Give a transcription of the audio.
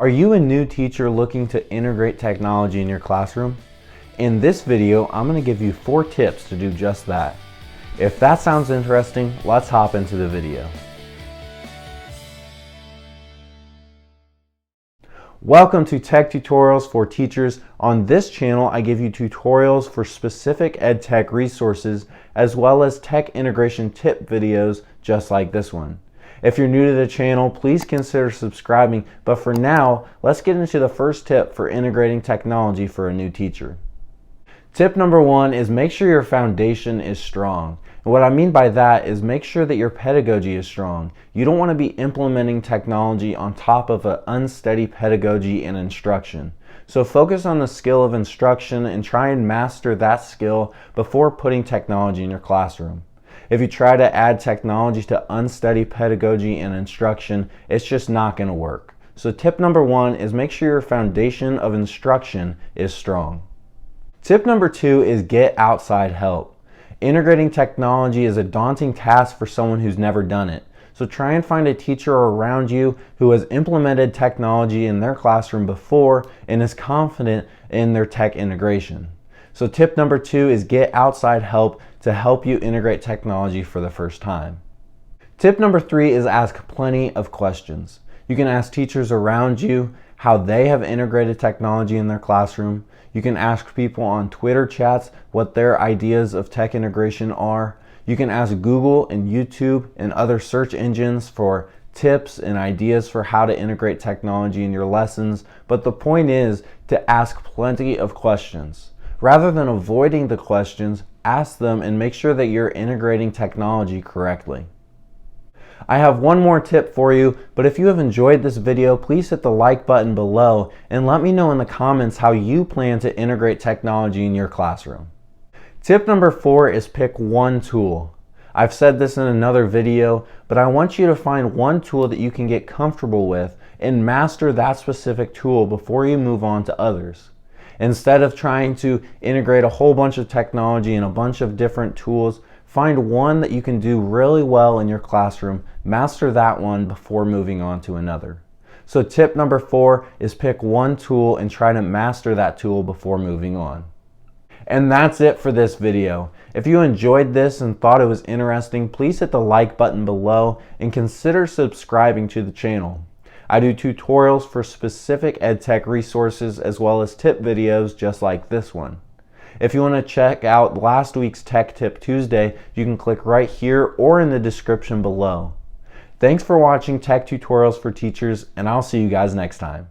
Are you a new teacher looking to integrate technology in your classroom? In this video, I'm going to give you 4 tips to do just that. If that sounds interesting, let's hop into the video. Welcome to Tech Tutorials for Teachers. On this channel, I give you tutorials for specific ed tech resources as well as tech integration tip videos just like this one. If you're new to the channel, please consider subscribing, but for now, let's get into the first tip for integrating technology for a new teacher. Tip number 1 is make sure your foundation is strong. And what I mean by that is make sure that your pedagogy is strong. You don't want to be implementing technology on top of an unsteady pedagogy and instruction. So focus on the skill of instruction and try and master that skill before putting technology in your classroom. If you try to add technology to unsteady pedagogy and instruction, it's just not going to work. So tip number 1 is make sure your foundation of instruction is strong. Tip number 2 is get outside help. Integrating technology is a daunting task for someone who's never done it. So try and find a teacher around you who has implemented technology in their classroom before and is confident in their tech integration. So tip number 2 is get outside help to help you integrate technology for the first time. Tip number 3 is ask plenty of questions. You can ask teachers around you how they have integrated technology in their classroom. You can ask people on Twitter chats what their ideas of tech integration are. You can ask Google and YouTube and other search engines for tips and ideas for how to integrate technology in your lessons. But the point is to ask plenty of questions. Rather than avoiding the questions, ask them and make sure that you're integrating technology correctly. I have one more tip for you, but if you have enjoyed this video, please hit the like button below and let me know in the comments how you plan to integrate technology in your classroom. Tip number 4 is pick one tool. I've said this in another video, but I want you to find one tool that you can get comfortable with and master that specific tool before you move on to others. Instead of trying to integrate a whole bunch of technology and a bunch of different tools, find one that you can do really well in your classroom, master that one before moving on to another. So tip number 4 is pick one tool and try to master that tool before moving on. And that's it for this video. If you enjoyed this and thought it was interesting, please hit the like button below and consider subscribing to the channel. I do tutorials for specific ed tech resources as well as tip videos just like this one. If you want to check out last week's Tech Tip Tuesday, you can click right here or in the description below. Thanks for watching Tech Tutorials for Teachers, and I'll see you guys next time.